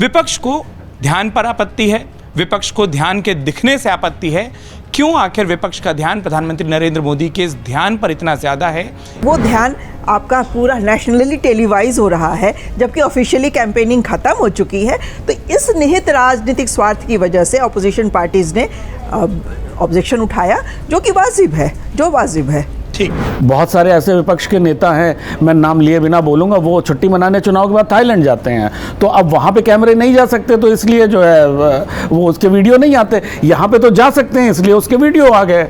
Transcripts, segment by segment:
विपक्ष को ध्यान पर आपत्ति है, विपक्ष को ध्यान के दिखने से आपत्ति है। क्यों आखिर विपक्ष का ध्यान प्रधानमंत्री नरेंद्र मोदी के इस ध्यान पर इतना ज़्यादा है? वो ध्यान आपका पूरा नेशनली टेलीवाइज हो रहा है, जबकि ऑफिशियली कैंपेनिंग खत्म हो चुकी है। तो इस निहित राजनीतिक स्वार्थ की वजह से अपोजिशन पार्टीज ने ऑब्जेक्शन उठाया, जो कि वाजिब है। ठीक, बहुत सारे ऐसे विपक्ष के नेता हैं, मैं नाम लिए बिना बोलूँगा, वो छुट्टी मनाने चुनाव के बाद थाईलैंड जाते हैं, तो अब वहाँ पे कैमरे नहीं जा सकते, तो इसलिए जो है वो उसके वीडियो नहीं आते। यहाँ पे तो जा सकते हैं, इसलिए उसके वीडियो आ गए।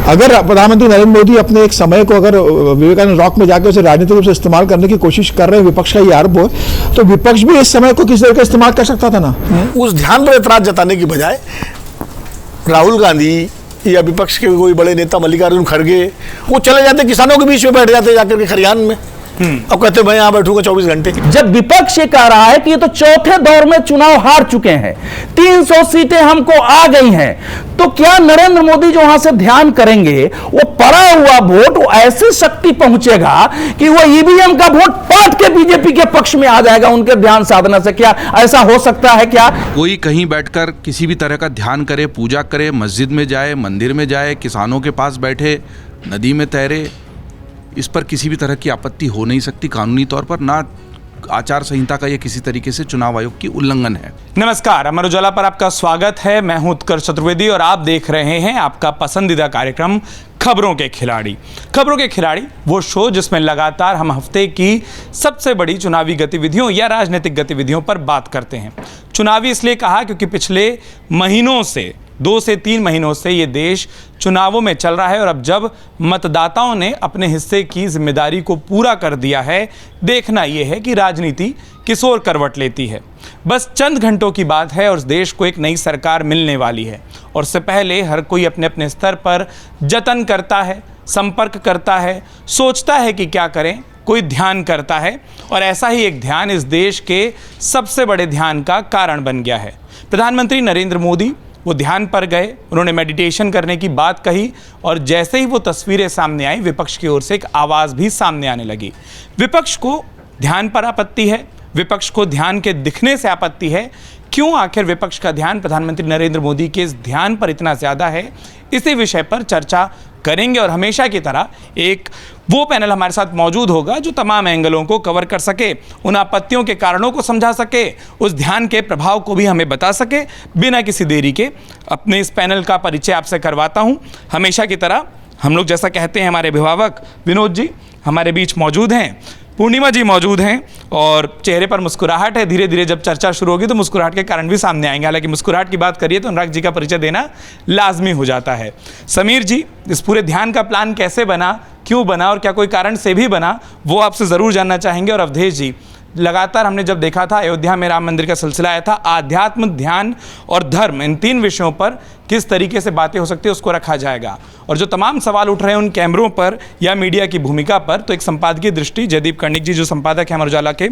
अगर प्रधानमंत्री नरेंद्र मोदी अपने एक समय को अगर विवेकानंद रॉक में जाकर उसे राजनीतिक रूप से इस्तेमाल करने की कोशिश कर रहे हैं, विपक्ष का ये आरोप हो, तो विपक्ष भी इस समय को किसी तरह का इस्तेमाल कर सकता था ना। उस ध्यान पर एतराज जताने की बजाय राहुल गांधी या विपक्ष के कोई बड़े नेता मल्लिकार्जुन खड़गे वो चले जाते, किसानों के बीच में बैठ जाते जाकर के खरियान में, अब कहते मैं यहाँ बैठूंगा 24 घंटे। जब विपक्ष ये कह रहा है कि ये तो चौथे दौर में चुनाव हार चुके हैं, 300 सीटें हमको आ गई हैं, तो क्या नरेंद्र मोदी जो वहां से ध्यान करेंगे, वो पड़ा हुआ वोट वो ऐसी शक्ति पहुंचेगा कि वो ईवीएम का वोट पाट के बीजेपी के पक्ष में आ जाएगा उनके ध्यान साधना से? क्या ऐसा हो सकता है? क्या कोई कहीं बैठकर किसी भी तरह का ध्यान करे, पूजा करे, मस्जिद में जाए, मंदिर में जाए, किसानों के पास बैठे, नदी में तैरे, इस पर किसी भी तरह की आपत्ति हो नहीं सकती कानूनी तौर पर, ना आचार संहिता का ये किसी तरीके से चुनाव आयोग की उल्लंघन है। नमस्कार, अमर उजाला पर आपका स्वागत है। मैं हूं उत्कर्ष चतुर्वेदी और आप देख रहे हैं आपका पसंदीदा कार्यक्रम खबरों के खिलाड़ी। खबरों के खिलाड़ी वो शो जिसमें लगातार हम हफ्ते की सबसे बड़ी चुनावी गतिविधियों या राजनीतिक गतिविधियों पर बात करते हैं। चुनावी इसलिए कहा क्योंकि पिछले महीनों से 2 से 3 महीनों से ये देश चुनावों में चल रहा है और अब जब मतदाताओं ने अपने हिस्से की जिम्मेदारी को पूरा कर दिया है, देखना यह है कि राजनीति किस ओर करवट लेती है। बस चंद घंटों की बात है और देश को एक नई सरकार मिलने वाली है और उससे पहले हर कोई अपने अपने स्तर पर जतन करता है, संपर्क करता है, सोचता है कि क्या करें, कोई ध्यान करता है और ऐसा ही एक ध्यान इस देश के सबसे बड़े ध्यान का कारण बन गया है। प्रधानमंत्री नरेंद्र मोदी वो ध्यान पर गए, उन्होंने मेडिटेशन करने की बात कही और जैसे ही वो तस्वीरें सामने आई, विपक्ष की ओर से एक आवाज़ भी सामने आने लगी। विपक्ष को ध्यान पर आपत्ति है, विपक्ष को ध्यान के दिखने से आपत्ति है। क्यों आखिर विपक्ष का ध्यान प्रधानमंत्री नरेंद्र मोदी के इस ध्यान पर इतना ज़्यादा है, इसी विषय पर चर्चा करेंगे और हमेशा की तरह एक वो पैनल हमारे साथ मौजूद होगा जो तमाम एंगलों को कवर कर सके, उन आपत्तियों के कारणों को समझा सके, उस ध्यान के प्रभाव को भी हमें बता सके। बिना किसी देरी के अपने इस पैनल का परिचय आपसे करवाता हूं। हमेशा की तरह हम लोग जैसा कहते हैं, हमारे अभिभावक विनोद जी हमारे बीच मौजूद हैं, पूर्णिमा जी मौजूद हैं और चेहरे पर मुस्कुराहट है। धीरे धीरे जब चर्चा शुरू होगी तो मुस्कुराहट के कारण भी सामने आएंगे। हालांकि मुस्कुराहट की बात करिए तो अनुराग जी का परिचय देना लाजमी हो जाता है। समीर जी, इस पूरे ध्यान का प्लान कैसे बना, क्यों बना और क्या कोई कारण से भी बना, वो आपसे ज़रूर जानना चाहेंगे। और अवधेश जी, लगातार हमने जब देखा था अयोध्या में राम मंदिर का सिलसिला आया था, आध्यात्म, ध्यान और धर्म, इन 3 विषयों पर किस तरीके से बातें हो सकती है उसको रखा जाएगा। और जो तमाम सवाल उठ रहे हैं उन कैमरों पर या मीडिया की भूमिका पर, तो एक संपादकीय दृष्टि जयदीप कर्णिक जी जो संपादक हैं अमर उजाला के,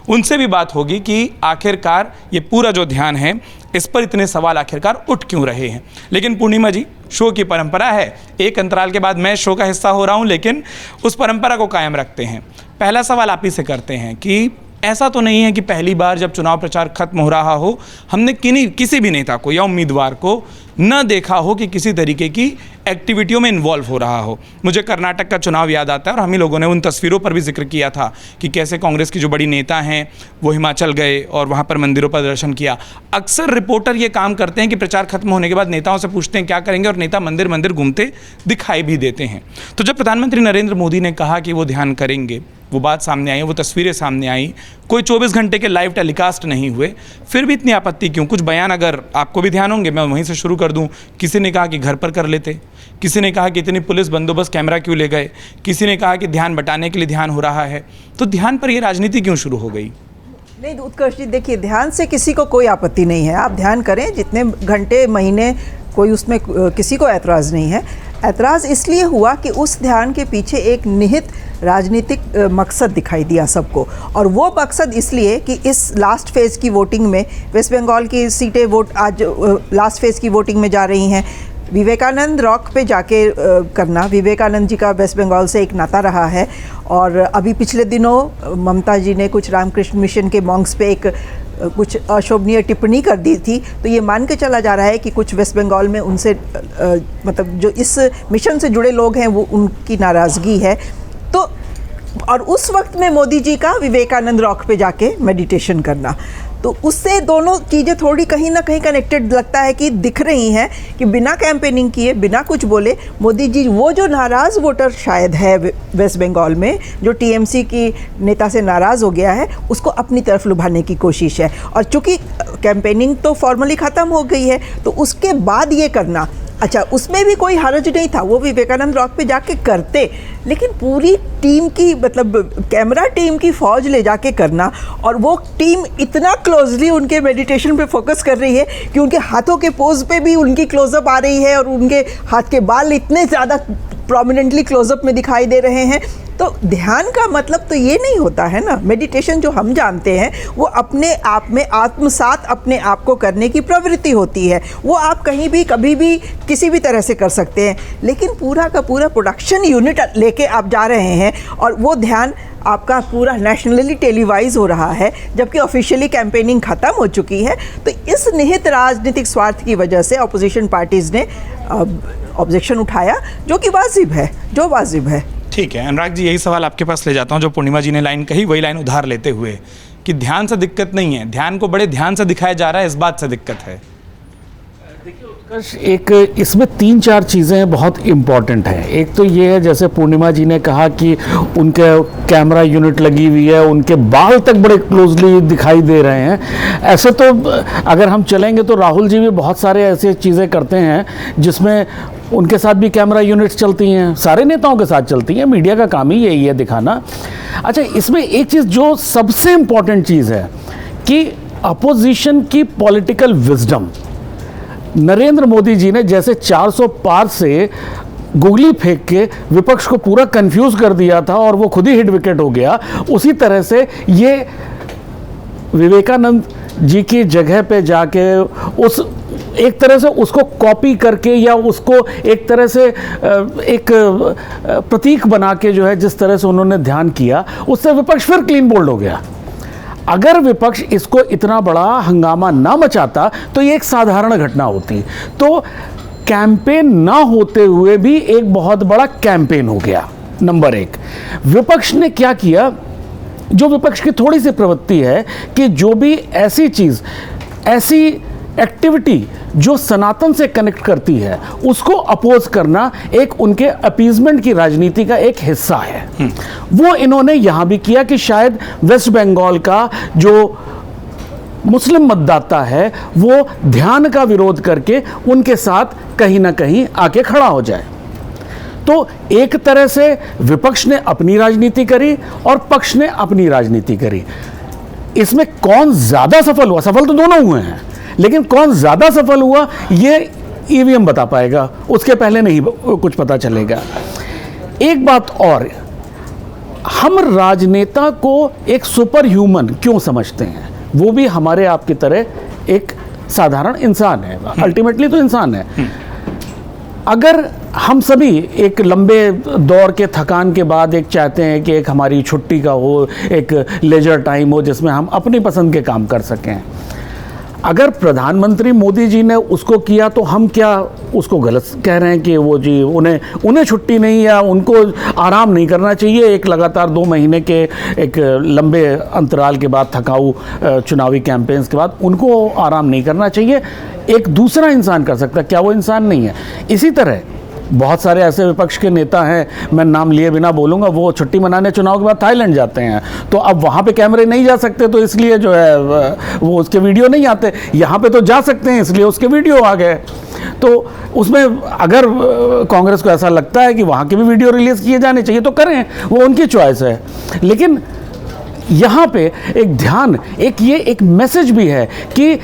उनसे भी बात होगी कि आखिरकार ये पूरा जो ध्यान है इस पर इतने सवाल आखिरकार उठ क्यों रहे हैं। लेकिन पूर्णिमा जी, शो की परंपरा है, एक अंतराल के बाद मैं शो का हिस्सा हो रहा हूँ, लेकिन उस परंपरा को कायम रखते हैं। पहला सवाल आप ही से करते हैं कि ऐसा तो नहीं है कि पहली बार जब चुनाव प्रचार खत्म हो रहा हो हमने किसी भी नेता को या उम्मीदवार को न देखा हो कि किसी तरीके की एक्टिविटियों में इन्वॉल्व हो रहा हो। मुझे कर्नाटक का चुनाव याद आता है और हम ही लोगों ने उन तस्वीरों पर भी जिक्र किया था कि कैसे कांग्रेस की जो बड़ी नेता हैं वो हिमाचल गए और वहाँ पर मंदिरों पर दर्शन किया। अक्सर रिपोर्टर ये काम करते हैं कि प्रचार खत्म होने के बाद नेताओं से पूछते हैं क्या करेंगे और नेता मंदिर मंदिर घूमते दिखाई भी देते हैं। तो जब प्रधानमंत्री नरेंद्र मोदी ने कहा कि वो ध्यान करेंगे, वो बात सामने आई, वो तस्वीरें सामने आई, कोई 24 घंटे के लाइव टेलीकास्ट नहीं हुए, फिर भी इतनी आपत्ति क्यों? कुछ बयान अगर आपको भी ध्यान होंगे, मैं वहीं से शुरू कर दूं। किसी ने कहा कि घर पर कर लेते, किसी ने कहा कि इतनी पुलिस बंदोबस्त, कैमरा क्यों ले गए, किसी ने कहा कि ध्यान बटाने के लिए ध्यान हो रहा है। तो ध्यान पर ये राजनीति क्यों शुरू हो गई? नहीं उत्कर्ष जी, देखिए, ध्यान से किसी को कोई आपत्ति नहीं है। आप ध्यान करें जितने घंटे, महीने, कोई उसमें किसी को ऐतराज़ नहीं है। ऐतराज़ इसलिए हुआ कि उस ध्यान के पीछे एक निहित राजनीतिक मकसद दिखाई दिया सबको, और वो मकसद इसलिए कि इस लास्ट फेज़ की वोटिंग में वेस्ट बंगाल की सीटें आज लास्ट फेज़ की वोटिंग में जा रही हैं, विवेकानंद रॉक पे जाके करना, विवेकानंद जी का वेस्ट बंगाल से एक नाता रहा है। और अभी पिछले दिनों ममता जी ने कुछ रामकृष्ण मिशन के मॉन्क्स पे एक कुछ अशोभनीय टिप्पणी कर दी थी, तो ये मान के चला जा रहा है कि कुछ वेस्ट बंगाल में उनसे मतलब जो इस मिशन से जुड़े लोग हैं वो उनकी नाराज़गी है। तो और उस वक्त में मोदी जी का विवेकानंद रॉक पे जाके मेडिटेशन करना, तो उससे दोनों चीज़ें थोड़ी कहीं ना कहीं कनेक्टेड लगता है कि दिख रही हैं कि बिना कैंपेनिंग किए, बिना कुछ बोले मोदी जी वो जो नाराज़ वोटर शायद है वेस्ट बंगाल में, जो टीएमसी की नेता से नाराज़ हो गया है, उसको अपनी तरफ लुभाने की कोशिश है। और चूँकि कैंपेनिंग तो फॉर्मली ख़त्म हो गई है, तो उसके बाद ये करना, अच्छा उसमें भी कोई हर्ज नहीं था, वो विवेकानंद रॉक पे जाके करते, लेकिन पूरी टीम की मतलब कैमरा टीम की फौज ले जाके करना, और वो टीम इतना क्लोजली उनके मेडिटेशन पे फोकस कर रही है कि उनके हाथों के पोज पे भी उनकी क्लोजअप आ रही है और उनके हाथ के बाल इतने ज़्यादा प्रोमिनेंटली क्लोजअप में दिखाई दे रहे हैं। तो ध्यान का मतलब तो ये नहीं होता है ना, मेडिटेशन जो हम जानते हैं वो अपने आप में आत्मसात अपने आप को करने की प्रवृत्ति होती है, वो आप कहीं भी कभी भी किसी भी तरह से कर सकते हैं, लेकिन पूरा का पूरा प्रोडक्शन यूनिट लेके आप जा रहे हैं और वो ध्यान आपका पूरा नेशनली टेलीवाइज हो रहा है, जबकि ऑफिशियली कैंपेनिंग ख़त्म हो चुकी है। तो इस निहित राजनीतिक स्वार्थ की वजह से अपोजिशन पार्टीज़ ने ऑब्जेक्शन उठाया, जो कि वाजिब है, जो वाजिब है। ठीक है अनुराग जी, यही सवाल आपके पास ले जाता हूँ। जो पूर्णिमा जी ने लाइन कही वही लाइन उधार लेते हुए कि ध्यान से दिक्कत नहीं है, ध्यान को बड़े ध्यान से दिखाया जा रहा है, इस बात से दिक्कत है। एक इसमें 3-4 चीज़ें बहुत इम्पॉर्टेंट हैं। एक तो ये है, जैसे पूर्णिमा जी ने कहा कि उनके कैमरा यूनिट लगी हुई है, उनके बाल तक बड़े क्लोजली दिखाई दे रहे हैं। ऐसे तो अगर हम चलेंगे तो राहुल जी भी बहुत सारे ऐसे चीज़ें करते हैं जिसमें उनके साथ भी कैमरा यूनिट्स चलती हैं, सारे नेताओं के साथ चलती हैं, मीडिया का काम ही यही है दिखाना। अच्छा, इसमें एक चीज़ जो सबसे इम्पॉर्टेंट चीज़ है कि अपोजिशन की पॉलिटिकल विजडम, नरेंद्र मोदी जी ने जैसे 400 पार से गोली फेंक के विपक्ष को पूरा कंफ्यूज कर दिया था और वो खुद ही हिट विकेट हो गया, उसी तरह से ये विवेकानंद जी की जगह पे जाके उस एक तरह से उसको कॉपी करके या उसको एक तरह से एक प्रतीक बना के जो है जिस तरह से उन्होंने ध्यान किया, उससे विपक्ष फिर क्लीन बोल्ड हो गया। अगर विपक्ष इसको इतना बड़ा हंगामा ना मचाता तो ये एक साधारण घटना होती। तो कैंपेन ना होते हुए भी एक बहुत बड़ा कैंपेन हो गया। नंबर 1, विपक्ष ने क्या किया, जो विपक्ष की थोड़ी सी प्रवृत्ति है कि जो भी ऐसी चीज़, ऐसी एक्टिविटी जो सनातन से कनेक्ट करती है उसको अपोज करना एक उनके अपीजमेंट की राजनीति का एक हिस्सा है। वो इन्होंने यहां भी किया कि शायद वेस्ट बंगाल का जो मुस्लिम मतदाता है वो ध्यान का विरोध करके उनके साथ कहीं ना कहीं आके खड़ा हो जाए। तो एक तरह से विपक्ष ने अपनी राजनीति करी और पक्ष ने अपनी राजनीति करी। इसमें कौन ज्यादा सफल हुआ, सफल तो दोनों हुए हैं, लेकिन कौन ज्यादा सफल हुआ ये ईवीएम बता पाएगा, उसके पहले नहीं कुछ पता चलेगा। एक बात और, हम राजनेता को एक सुपर ह्यूमन क्यों समझते हैं? वो भी हमारे आपकी तरह एक साधारण इंसान है, अल्टीमेटली तो इंसान है। अगर हम सभी एक लंबे दौर के थकान के बाद एक चाहते हैं कि एक हमारी छुट्टी का हो, एक लेजर टाइम हो जिसमें हम अपनी पसंद के काम कर सकें, अगर प्रधानमंत्री मोदी जी ने उसको किया तो हम क्या उसको गलत कह रहे हैं कि वो जी उन्हें छुट्टी नहीं, या उनको आराम नहीं करना चाहिए? एक लगातार 2 महीने के एक लंबे अंतराल के बाद, थकाऊ चुनावी कैंपेन्स के बाद उनको आराम नहीं करना चाहिए? एक दूसरा इंसान कर सकता है, क्या वो इंसान नहीं है? इसी तरह बहुत सारे ऐसे विपक्ष के नेता हैं, मैं नाम लिए बिना बोलूँगा, वो छुट्टी मनाने चुनाव के बाद थाईलैंड जाते हैं, तो अब वहाँ पे कैमरे नहीं जा सकते तो इसलिए जो है वो उसके वीडियो नहीं आते। यहाँ पे तो जा सकते हैं इसलिए उसके वीडियो आ गए। तो उसमें अगर कांग्रेस को ऐसा लगता है कि वहाँ के भी वीडियो रिलीज़ किए जाने चाहिए तो करें, वो उनकी चॉइस है। लेकिन यहाँ पे एक ध्यान, एक मैसेज भी है कि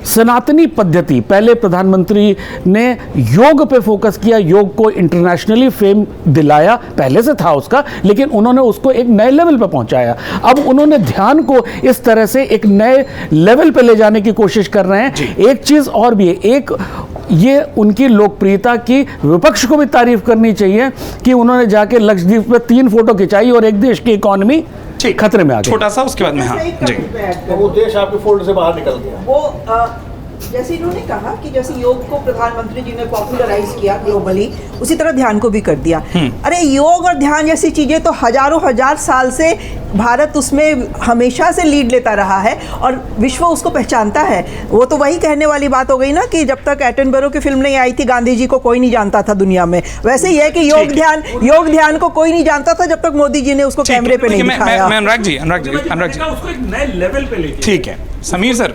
सनातनी पद्धति, पहले प्रधानमंत्री ने योग पे फोकस किया, योग को इंटरनेशनली फेम दिलाया, पहले से था उसका, लेकिन उन्होंने उसको एक नए लेवल पे पहुंचाया। अब उन्होंने ध्यान को इस तरह से एक नए लेवल पे ले जाने की कोशिश कर रहे हैं। एक चीज और भी है, एक ये उनकी लोकप्रियता की विपक्ष को भी तारीफ करनी चाहिए कि उन्होंने जाके लक्षद्वीप में 3 फोटो खिंचाई और एक देश की इकोनॉमी खतरे में आ गई। छोटा सा उसके बाद में हाँ जी वो देश आपके फोल्ड से बाहर निकल गया। वो जैसे इन्होंने कहा कि जैसे योग को प्रधानमंत्री जी ने पॉपुलराइज किया ग्लोबली, उसी तरह ध्यान को भी कर दिया। अरे योग और ध्यान जैसी चीजें तो हजारों हजार साल से भारत उसमें हमेशा से लीड लेता रहा है और विश्व उसको पहचानता है। वो तो वही कहने वाली बात हो गई ना कि जब तक एटनबरो की फिल्म नहीं आई थी गांधी जी को कोई नहीं जानता था दुनिया में। वैसे ही है कि योग ध्यान को कोई नहीं जानता था जब तक मोदी जी ने उसको कैमरे पे नहीं दिखाया। मैं अनुराग जी उसको एक नए लेवल पे लेके ठीक है। समीर सर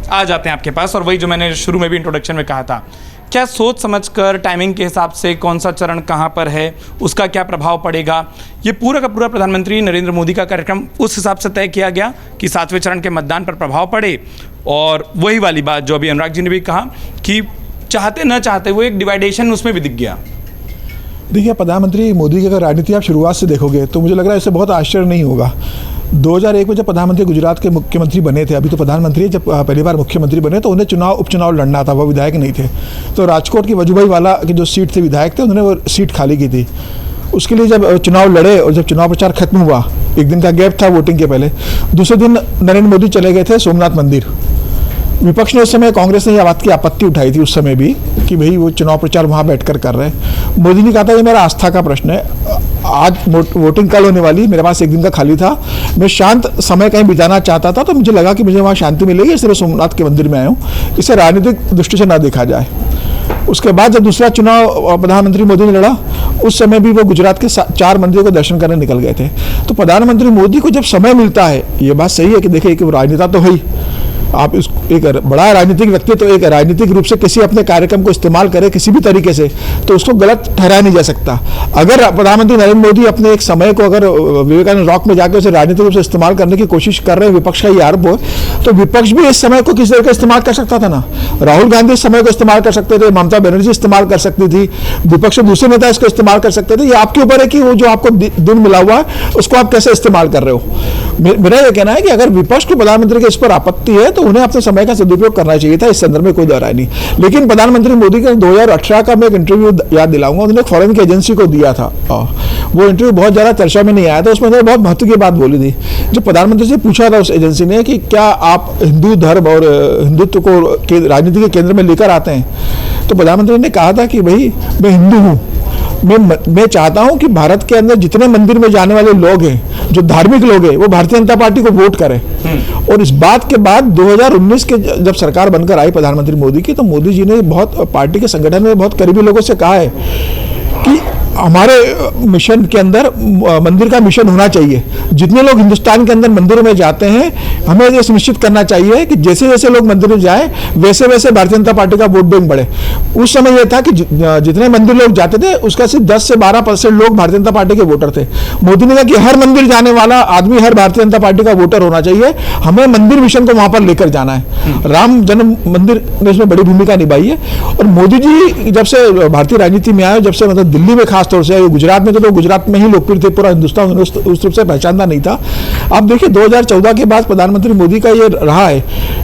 आ जाते हैं आपके पास, और वही जो मैंने शुरू में भी इंट्रोडक्शन में कहा था, क्या सोच समझकर टाइमिंग के हिसाब से कौन सा चरण कहाँ पर है, उसका क्या प्रभाव पड़ेगा, ये पूरा का पूरा प्रधानमंत्री नरेंद्र मोदी का कार्यक्रम उस हिसाब से तय किया गया कि 7वें चरण के मतदान पर प्रभाव पड़े। और वही वाली बात जो अभी अनुराग जी ने भी कहा कि चाहते न चाहते वो एक डिवाइडेशन उसमें भी दिख गया। देखिए, प्रधानमंत्री मोदी की अगर राजनीति आप शुरुआत से देखोगे तो मुझे लग रहा है इससे बहुत आश्चर्य नहीं होगा। 2001 में जब प्रधानमंत्री गुजरात के मुख्यमंत्री बने थे, अभी तो प्रधानमंत्री जब पहली बार मुख्यमंत्री बने तो उन्हें उपचुनाव लड़ना था, वो विधायक नहीं थे। तो राजकोट की वजूभाई वाला की जो सीट थे विधायक थे, उन्होंने वो सीट खाली की थी। उसके लिए जब चुनाव लड़े और जब चुनाव प्रचार खत्म हुआ, एक दिन का गैप था वोटिंग के पहले, दूसरे दिन नरेंद्र मोदी चले गए थे सोमनाथ मंदिर। विपक्ष ने उस समय, कांग्रेस ने यह बात की आपत्ति उठाई थी उस समय भी कि भाई वो चुनाव प्रचार वहाँ बैठकर कर रहे हैं। मोदी ने कहा था ये मेरा आस्था का प्रश्न है, आज वोटिंग कल होने वाली, मेरे पास एक दिन का खाली था, मैं शांत समय कहीं बिताना चाहता था, तो मुझे लगा कि मुझे वहाँ शांति मिलेगी, इसलिए सोमनाथ के मंदिर में आया हूँ, इसे राजनीतिक दृष्टि से ना देखा जाए। उसके बाद जब दूसरा चुनाव प्रधानमंत्री मोदी ने लड़ा, उस समय भी वो गुजरात के 4 मंदिरों को दर्शन करने निकल गए थे। तो प्रधानमंत्री मोदी को जब समय मिलता है, ये बात सही है कि देखिए कि वो राजनेता तो है ही, आप एक बड़ा राजनीतिक व्यक्ति तो एक राजनीतिक रूप से किसी अपने कार्यक्रम को इस्तेमाल करे किसी भी तरीके से, तो उसको गलत ठहराया नहीं जा सकता। अगर प्रधानमंत्री नरेंद्र मोदी अपने एक समय को अगर विवेकानंद रॉक में जाकर उसे राजनीतिक रूप से इस्तेमाल करने की कोशिश कर रहे हैं, विपक्ष का ये आरोप हो, तो विपक्ष भी इस समय को किसी तरह का इस्तेमाल कर सकता था ना। राहुल गांधी इस समय को इस्तेमाल कर सकते थे, ममता बनर्जी इस्तेमाल कर सकती थी, विपक्ष के दूसरे नेता इसको इस्तेमाल कर सकते थे। ये आपके ऊपर है कि वो जो आपको दिन मिला हुआ है उसको आप कैसे इस्तेमाल कर रहे हो। मेरा यह कहना है कि अगर विपक्ष को प्रधानमंत्री के इस पर आपत्ति है तो उन्हें अपने समय का सदुपयोग करना चाहिए था, इस संदर्भ में कोई दो राय नहीं। लेकिन प्रधानमंत्री मोदी का 2018 का मैं एक इंटरव्यू याद दिलाऊंगा, उन्होंने एक फॉरेन की एजेंसी को दिया था। वो इंटरव्यू बहुत ज़्यादा चर्चा में नहीं आया था, उसमें उन्होंने बहुत महत्व की बात बोली थी। जब प्रधानमंत्री से पूछा था उस एजेंसी ने कि क्या आप हिंदू धर्म और हिंदुत्व को राजनीति के केंद्र में लेकर आते हैं, तो प्रधानमंत्री ने कहा था कि भाई मैं हिंदू हूँ, मैं चाहता हूं कि भारत के अंदर जितने मंदिर में जाने वाले लोग हैं, जो धार्मिक लोग हैं, वो भारतीय जनता पार्टी को वोट करें। और इस बात के बाद 2019 के जब सरकार बनकर आई प्रधानमंत्री मोदी की, तो मोदी जी ने बहुत पार्टी के संगठन में बहुत करीबी लोगों से कहा है कि हमारे मिशन के अंदर मंदिर का मिशन होना चाहिए। जितने लोग हिंदुस्तान के अंदर मंदिरों में जाते हैं, हमें ये सुनिश्चित करना चाहिए कि जैसे जैसे लोग मंदिर में जाएं, वैसे वैसे भारतीय जनता पार्टी का वोट बैंक बढ़े। उस समय यह था कि जितने मंदिर लोग जाते थे उसका सिर्फ 10 से 12% लोग भारतीय जनता पार्टी के वोटर थे। मोदी ने कहा कि हर मंदिर जाने वाला आदमी हर भारतीय जनता पार्टी का वोटर होना चाहिए, हमें मंदिर मिशन को वहां पर लेकर जाना है। राम जन्म मंदिर ने इसमें बड़ी भूमिका निभाई है। और मोदी जी जब से भारतीय राजनीति में आए, जब से मतलब दिल्ली में तौर से, गुजरात में तो गुजरात में ही लोकप्रिय थे, पूरा हिंदुस्तान उस रूप से पहचानता नहीं था। आप देखिए 2014 के बाद प्रधानमंत्री मोदी का ये रहा है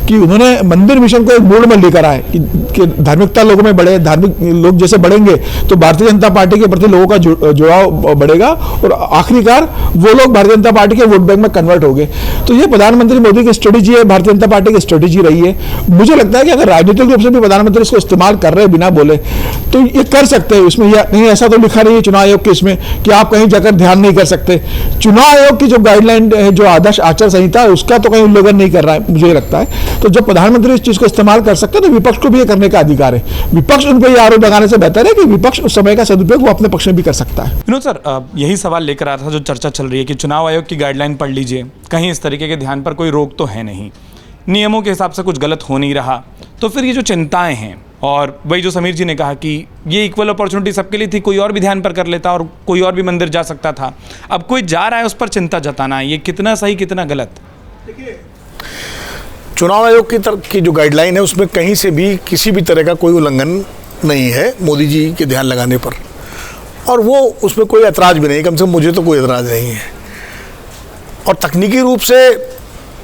कि उन्होंने मंदिर मिशन को एक मोड़ में लेकर आए कि धार्मिकता लोगों में बढ़े, धार्मिक लोग जैसे बढ़ेंगे तो भारतीय जनता पार्टी के प्रति लोगों का जुड़ाव बढ़ेगा और आखिरकार वो लोग भारतीय जनता पार्टी के वोट बैंक में कन्वर्ट हो गए। तो ये प्रधानमंत्री मोदी की स्ट्रेटेजी है, भारतीय जनता पार्टी की स्ट्रेटेजी रही है। मुझे लगता है कि अगर राजनीतिक रूप से भी प्रधानमंत्री इसको इस्तेमाल कर रहे हैं बिना बोले, तो ये कर सकते हैं। इसमें कहीं ऐसा तो लिखा नहीं है चुनाव आयोग के इसमें कि आप कहीं जाकर ध्यान नहीं कर सकते। चुनाव आयोग की जो गाइडलाइन है, जो आदर्श आचार संहिता है, उसका तो कहीं उल्लंघन नहीं कर रहा है मुझे लगता है। तो जब प्रधानमंत्री इस चीज को इस्तेमाल कर सकते हैं तो विपक्ष को भी ये करने का अधिकार है। विपक्ष उन पर ये आरोप लगाने से बेहतर है कि विपक्ष उस समय का सदुपयोग वो अपने पक्ष में भी कर सकता है। विनोद सर, यही सवाल लेकर आया था जो चर्चा चल रही है कि चुनाव आयोग की गाइडलाइन पढ़ लीजिए, कहीं इस तरीके के ध्यान पर कोई रोक तो है नहीं, नियमों के हिसाब से कुछ गलत हो नहीं रहा, तो फिर ये जो चिंताएं हैं, और वही जो समीर जी ने कहा कि ये इक्वल अपॉर्चुनिटी सबके लिए थी, कोई और भी ध्यान पर कर लेता और कोई और भी मंदिर जा सकता था, अब कोई जा रहा है उस पर चिंता जताना, ये कितना सही कितना गलत? चुनाव आयोग की जो गाइडलाइन है उसमें कहीं से भी किसी भी तरह का कोई उल्लंघन नहीं है मोदी जी के ध्यान लगाने पर, और वो उसमें कोई ऐतराज़ भी नहीं, कम से कम मुझे तो कोई ऐतराज़ नहीं है। और तकनीकी रूप से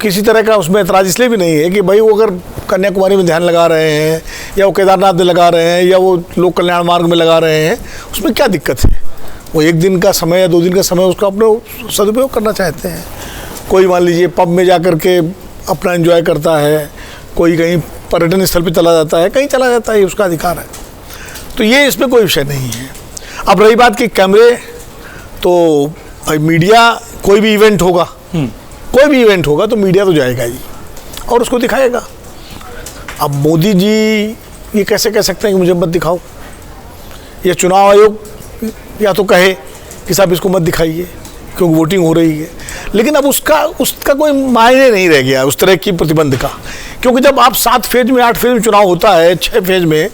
किसी तरह का उसमें एतराज़ इसलिए भी नहीं है कि भाई वो अगर कन्याकुमारी में ध्यान लगा रहे हैं या वो केदारनाथ में लगा रहे हैं या वो लोक कल्याण मार्ग में लगा रहे हैं, उसमें क्या दिक्कत है? वो 1 दिन का समय या 2 दिन का समय उसका अपने सदुपयोग करना चाहते हैं। कोई मान लीजिए पब में जा कर के अपना एंजॉय करता है, कोई कहीं पर्यटन स्थल पर चला जाता है, कहीं चला जाता है, उसका अधिकार है। तो ये इसमें कोई विषय नहीं है। अब रही बात कि कैमरे, तो मीडिया कोई भी इवेंट होगा तो मीडिया तो जाएगा ही और उसको दिखाएगा। अब मोदी जी ये कैसे कह सकते हैं कि मुझे मत दिखाओ? ये चुनाव आयोग या तो कहे कि साहब इसको मत दिखाइए क्योंकि वोटिंग हो रही है, लेकिन अब उसका कोई मायने नहीं रह गया उस तरह की प्रतिबंध का, क्योंकि जब आप 7 फेज में 8 फेज में चुनाव होता है, 6 फेज में,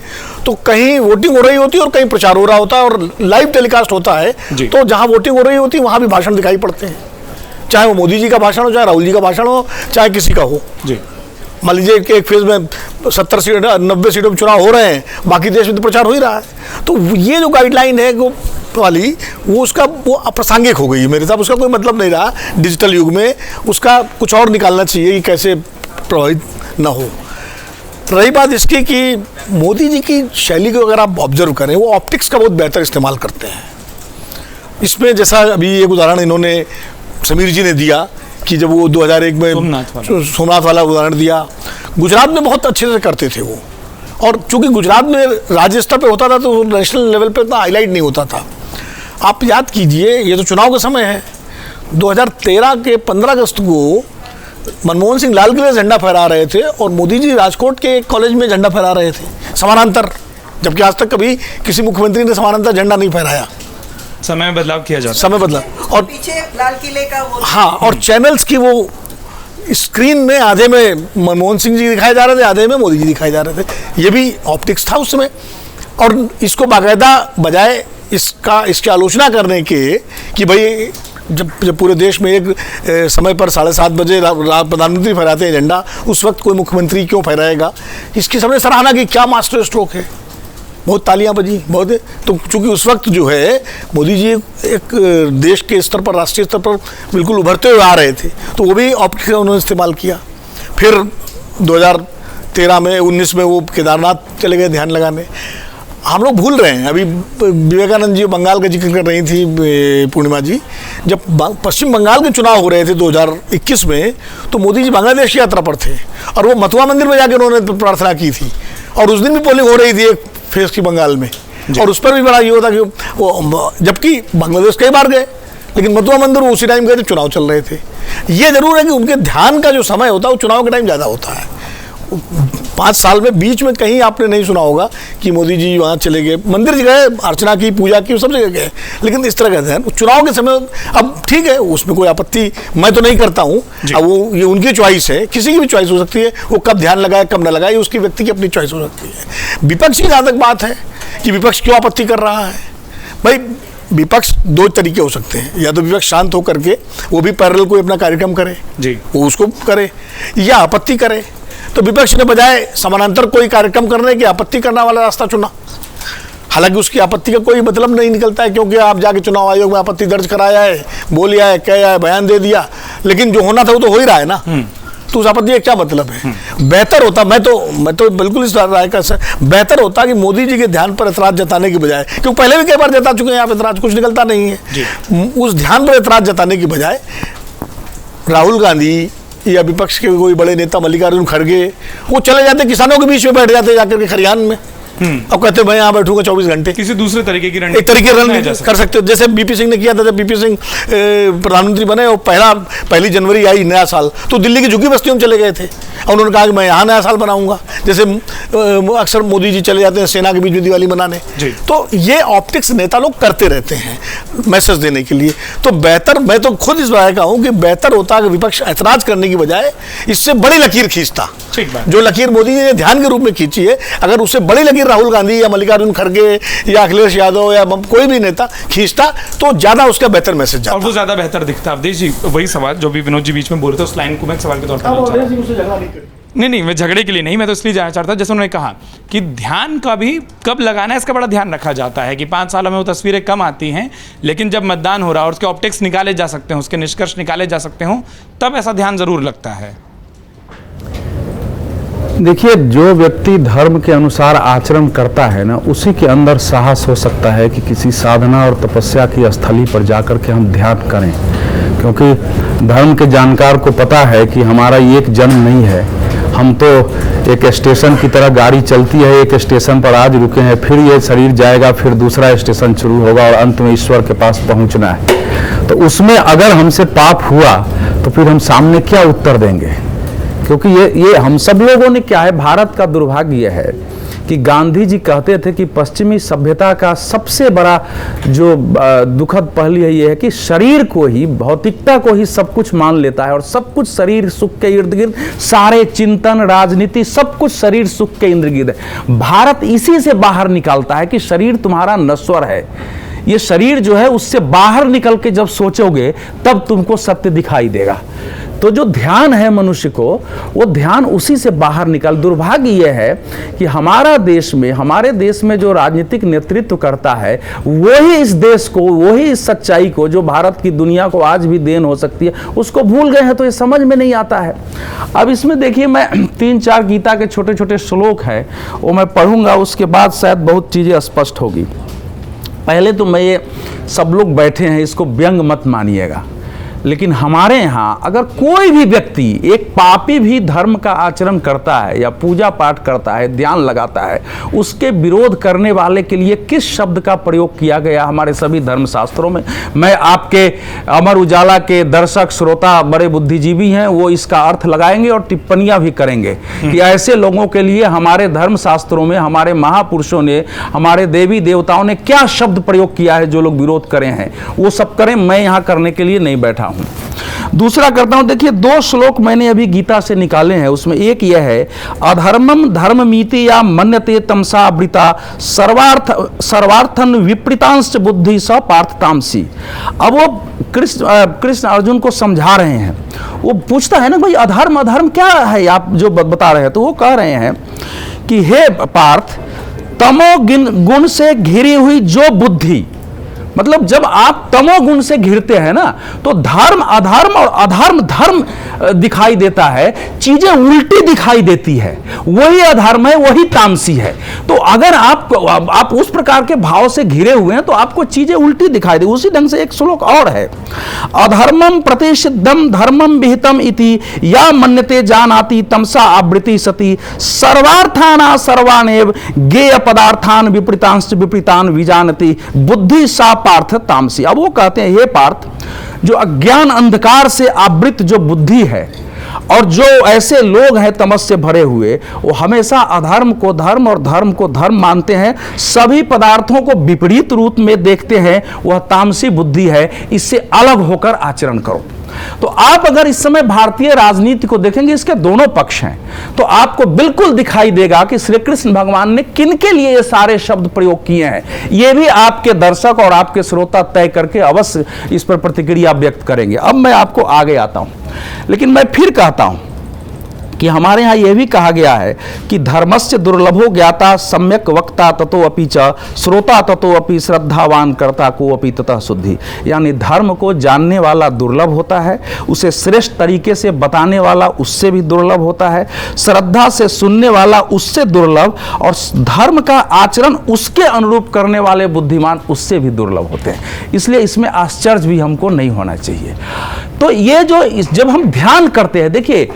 तो कहीं वोटिंग हो रही होती है और कहीं प्रचार हो रहा होता है और लाइव टेलीकास्ट होता है। तो जहां वोटिंग हो रही होती है वहां भी भाषण दिखाई पड़ते हैं, चाहे वो मोदी जी का भाषण हो, चाहे राहुल जी का भाषण हो, चाहे किसी का हो। मान लीजिए कि एक फेज में 70 सीट 90 सीटों में चुनाव हो रहे हैं, बाकी देश में तो प्रचार हो ही रहा है। तो ये जो गाइडलाइन है वो वाली, वो अप्रासंगिक हो गई है मेरे साथ, उसका कोई मतलब नहीं रहा। डिजिटल युग में उसका कुछ और निकालना चाहिए कि कैसे प्रभावित ना हो। रही बात इसकी कि मोदी जी की शैली को अगर आप ऑब्जर्व करें, वो ऑप्टिक्स का बहुत बेहतर इस्तेमाल करते हैं। इसमें जैसा अभी एक उदाहरण इन्होंने समीर जी ने दिया कि जब वो 2001 में सोमनाथ वाला उदाहरण दिया, गुजरात में बहुत अच्छे से करते थे वो, और चूंकि गुजरात में राज्य स्तर पे होता था तो नेशनल लेवल पे इतना हाईलाइट नहीं होता था। आप याद कीजिए, ये तो चुनाव का समय है, 2013 के 15 अगस्त को मनमोहन सिंह लाल किले झंडा फहरा रहे थे और मोदी जी राजकोट के एक कॉलेज में झंडा फहरा रहे थे समानांतर, जबकि आज तक कभी किसी मुख्यमंत्री ने समानांतर झंडा नहीं फहराया। समय में बदलाव किया जाता, समय बदला, और पीछे लाल किले का वो, हाँ, और चैनल्स की वो स्क्रीन में आधे में मनमोहन सिंह जी दिखाए जा रहे थे, आधे में मोदी जी दिखाए जा रहे थे। ये भी ऑप्टिक्स था उस समय, और इसको बाकायदा बजाय इसकी आलोचना करने के कि भाई जब पूरे देश में एक समय पर 7:30 बजे प्रधानमंत्री फहराते हैं झंडा, उस वक्त कोई मुख्यमंत्री क्यों फहराएगा? इसकी सबने सराहना की, क्या मास्टर स्ट्रोक है, बहुत तालियां बजी, बहुत। तो चूंकि उस वक्त जो है मोदी जी एक देश के स्तर पर, राष्ट्रीय स्तर पर बिल्कुल उभरते हुए आ रहे थे, तो वो भी ऑप्टिक्स का उन्होंने इस्तेमाल किया। फिर 2013 में 19 में वो केदारनाथ चले गए ध्यान लगाने। हम लोग भूल रहे हैं, अभी विवेकानंद जी बंगाल का जिक्र कर रही थी पूर्णिमा जी, जब पश्चिम बंगाल के चुनाव हो रहे थे 2021 में, तो मोदी जी बांग्लादेश की यात्रा पर थे और वो मथुरा मंदिर में जाकर उन्होंने प्रार्थना की थी, और उस दिन भी पोलिंग हो रही थी एक फेस की बंगाल में, और उस पर भी बड़ा ये होता कि वो, जबकि बांग्लादेश कई बार गए, लेकिन मथुरा मंदिर वो उसी टाइम गए जब चुनाव चल रहे थे। ये जरूर है कि उनके ध्यान का जो समय होता है वो चुनाव के टाइम ज़्यादा होता है। 5 साल में बीच में कहीं आपने नहीं सुना होगा कि मोदी जी वहाँ चले गए, मंदिर गए, अर्चना की, पूजा की, सब जगह गए, लेकिन इस तरह का ध्यान चुनाव के समय। अब ठीक है, उसमें कोई आपत्ति मैं तो नहीं करता हूँ, अब वो ये उनकी चॉइस है, किसी की भी चॉइस हो सकती है, वो कब ध्यान लगाए कब न लगाए, उसकी व्यक्ति की अपनी चॉइस हो सकती है। विपक्ष की जहाँ तक बात है कि विपक्ष क्यों आपत्ति कर रहा है, भाई विपक्ष 2 तरीके हो सकते हैं, या तो विपक्ष शांत होकर के वो भी पैरेलल कोई अपना कार्यक्रम करे जी, वो उसको करे, या आपत्ति करे। तो विपक्ष ने बजाय समानांतर कोई कार्यक्रम करने के आपत्ति करने वाला रास्ता चुना। हालांकि उसकी आपत्ति का कोई मतलब नहीं निकलता है, क्योंकि आप जाके चुनाव आयोग में आपत्ति दर्ज कराया है, बोलिया है, कहा है, बयान दे दिया, लेकिन जो होना था वो तो हो ही रहा है ना, तो उस आपत्ति का क्या मतलब है? बेहतर होता, मैं तो बिल्कुल इस राय का बेहतर होता कि मोदी जी के ध्यान पर एतराज जताने की बजाय, क्योंकि पहले भी कई बार जता चुके हैं आप एतराज, कुछ निकलता नहीं है, उस ध्यान पर एतराज जताने की बजाय राहुल गांधी या विपक्ष के कोई बड़े नेता मल्लिकार्जुन खड़गे वो चले जाते, किसानों के बीच में बैठ जाते जाकर के खरियान में, अब कहते मैं यहाँ बैठूंगा 24 घंटे। किसी दूसरे तरीके की एक तरीके रणनीति कर सकते हो, जैसे बीपी सिंह ने किया था। जब बीपी सिंह प्रधानमंत्री बने और 1 जनवरी आई नया साल, तो दिल्ली की झुग्गी बस्तियों में चले गए थे और उन्होंने कहा कि मैं यहाँ नया साल बनाऊंगा, जैसे अक्सर मोदी जी चले जाते हैं सेना के बीच में दिवाली मनाने। तो ये ऑप्टिक्स नेता लोग करते रहते हैं मैसेज देने के लिए। तो बेहतर, मैं तो खुद इस बात का हूँ कि बेहतर होता कि विपक्ष ऐतराज करने की बजाय इससे बड़ी लकीर खींचता, जो लकीर मोदी जी ने ध्यान के रूप में खींची है, अगर उससे बड़ी लकीर राहुल गांधी या मल्लिकार्जुन खड़गे या अखिलेश यादव या कोई भी नेता खींचता तो ज्यादा उसका बेहतर मैसेज जाता, और वो ज्यादा बेहतर दिखता। अवधेश जी, वही सवाल जो भी विनोद जी बीच में बोल रहे थे, उस लाइन को मैं सवाल के तौर पर नहीं, मैं झगड़े के लिए नहीं, मैं तो इसलिए जानना चाहता, जैसे उन्होंने कहा कि ध्यान का भी कब लगाना है इसका बड़ा ध्यान रखा जाता है कि 5 सालों में वो तस्वीरें कम आती हैं, लेकिन जब मतदान हो रहा है और उसके ऑप्टिक्स निकाले जा सकते हैं, उसके निष्कर्ष निकाले जा सकते हों, तब ऐसा ध्यान जरूर लगता है। देखिए, जो व्यक्ति धर्म के अनुसार आचरण करता है ना, उसी के अंदर साहस हो सकता है कि किसी साधना और तपस्या की स्थली पर जाकर के हम ध्यान करें, क्योंकि धर्म के जानकार को पता है कि हमारा एक जन्म नहीं है। हम तो एक स्टेशन की तरह गाड़ी चलती है, एक स्टेशन पर आज रुके हैं, फिर ये शरीर जाएगा, फिर दूसरा स्टेशन शुरू होगा और अंत में ईश्वर के पास पहुंचना है। तो उसमें अगर हमसे पाप हुआ तो फिर हम सामने क्या उत्तर देंगे? क्योंकि ये हम सब लोगों ने क्या है, भारत का दुर्भाग्य है कि गांधी जी कहते थे कि पश्चिमी सभ्यता का सबसे बड़ा जो दुखद पहलू है ये है कि शरीर को ही, भौतिकता को ही सब कुछ मान लेता है और सब कुछ शरीर सुख के इर्द गिर्द, सारे चिंतन, राजनीति, सब कुछ शरीर सुख के इर्द गिर्द है। भारत इसी से बाहर निकालता है कि शरीर तुम्हारा नश्वर है, ये शरीर जो है उससे बाहर निकल के जब सोचोगे तब तुमको सत्य दिखाई देगा। तो जो ध्यान है मनुष्य को, वो ध्यान उसी से बाहर निकल। दुर्भाग्य ये है कि हमारे देश में जो राजनीतिक नेतृत्व करता है वही इस देश को, वही इस सच्चाई को जो भारत की दुनिया को आज भी देन हो सकती है, उसको भूल गए हैं। तो ये समझ में नहीं आता है। अब इसमें देखिए, मैं 3-4 गीता के छोटे छोटे श्लोक हैं वो मैं पढ़ूंगा, उसके बाद शायद बहुत चीज़ें स्पष्ट होगी। पहले तो मैं, ये सब लोग बैठे हैं, इसको व्यंग मत मानिएगा, लेकिन हमारे यहाँ अगर कोई भी व्यक्ति, एक पापी भी धर्म का आचरण करता है या पूजा पाठ करता है, ध्यान लगाता है, उसके विरोध करने वाले के लिए किस शब्द का प्रयोग किया गया हमारे सभी धर्मशास्त्रों में, मैं आपके अमर उजाला के दर्शक श्रोता बड़े बुद्धिजीवी हैं, वो इसका अर्थ लगाएंगे और टिप्पणियां भी करेंगे कि ऐसे लोगों के लिए हमारे धर्मशास्त्रों में, हमारे महापुरुषों ने, हमारे देवी देवताओं ने क्या शब्द प्रयोग किया है जो लोग विरोध करे हैं, वो सब करें। मैं यहाँ करने के लिए नहीं बैठा हूं। दूसरा करता हूं, देखिए 2 श्लोक मैंने अभी गीता से निकाले हैं। उसमें एक यह है, अधर्मम धर्ममीति या मन्यते तमसा आवृता सर्वार्थन विपरीतांश बुद्धि स पार्थतामसी। अब वो कृष्ण अर्जुन को समझा रहे हैं। वो पूछता है ना, भाई अधर्म क्या है आप जो बता रहे हैं? तो वो कह रहे हैं कि हे पार्थ, तमो गुण से घिरी हुई जो बुद्धि, मतलब जब आप तमोगुण से घिरते हैं ना, तो धर्म अधर्म और अधर्म धर्म दिखाई देता है, चीजें उल्टी दिखाई देती है, वही अधर्म है, वही तामसी है। तो अगर आप उस प्रकार के भाव से घिरे हुए हैं तो आपको चीजें उल्टी दिखाई दे। उसी ढंग से एक श्लोक और है, अधर्मम प्रतिषिद्धम धर्मम विहितम इति या मन्यते जानाति तमसा आवृति सति सर्वार्थाना सर्वानेव गेय पदार्थान विपरीतांश विपरीतान विजानति बुद्धि सा पार्थ तामसी। अब वो कहते हैं, हे पार्थ, जो अज्ञान अंधकार से आवृत जो बुद्धि है और जो ऐसे लोग हैं तमस से भरे हुए, वो हमेशा अधर्म को धर्म और धर्म को धर्म मानते हैं, सभी पदार्थों को विपरीत रूप में देखते हैं, वह तामसी बुद्धि है। इससे अलग होकर आचरण करो। तो आप अगर इस समय भारतीय राजनीति को देखेंगे, इसके दोनों पक्ष हैं, तो आपको बिल्कुल दिखाई देगा कि श्री कृष्ण भगवान ने किनके लिए ये सारे शब्द प्रयोग किए हैं। ये भी आपके दर्शक और आपके श्रोता तय करके अवश्य इस पर प्रतिक्रिया व्यक्त करेंगे। अब मैं आपको आगे आता हूं, लेकिन मैं फिर कहता हूं कि हमारे यहाँ यह भी कहा गया है कि धर्मस्य दुर्लभो ज्ञाता सम्यक वक्ता ततो अपि च श्रोता ततो अपि श्रद्धावान कर्ता को अपि ततः शुद्धि। यानी धर्म को जानने वाला दुर्लभ होता है, उसे श्रेष्ठ तरीके से बताने वाला उससे भी दुर्लभ होता है, श्रद्धा से सुनने वाला उससे दुर्लभ, और धर्म का आचरण उसके अनुरूप करने वाले बुद्धिमान उससे भी दुर्लभ होते हैं। इसलिए इसमें आश्चर्य भी हमको नहीं होना चाहिए। तो ये जो जब हम ध्यान करते हैं, देखिए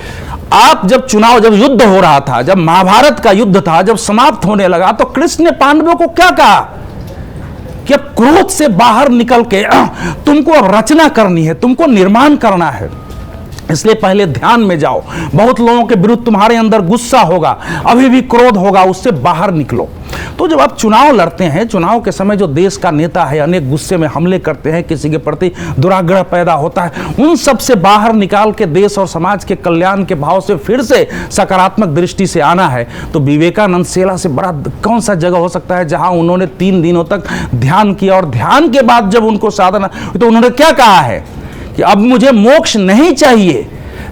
आप जब युद्ध हो रहा था, जब महाभारत का युद्ध था, जब समाप्त होने लगा, तो कृष्ण ने पांडवों को क्या कहा कि अब क्रोध से बाहर निकल के तुमको अब रचना करनी है, तुमको निर्माण करना है, इसलिए पहले ध्यान में जाओ। बहुत लोगों के विरुद्ध तुम्हारे अंदर गुस्सा होगा, अभी भी क्रोध होगा, उससे बाहर निकलो। तो जब आप चुनाव लड़ते हैं, चुनाव के समय जो देश का नेता है अनेक गुस्से में हमले करते हैं, किसी के प्रति दुराग्रह पैदा होता है, उन सब से बाहर निकाल के देश और समाज के कल्याण के भाव से फिर से सकारात्मक दृष्टि से आना है। तो विवेकानंद सेला से बड़ा कौन सा जगह हो सकता है जहां उन्होंने 3 दिनों तक ध्यान किया, और ध्यान के बाद जब उनको साधना, तो उन्होंने क्या कहा है कि अब मुझे मोक्ष नहीं चाहिए,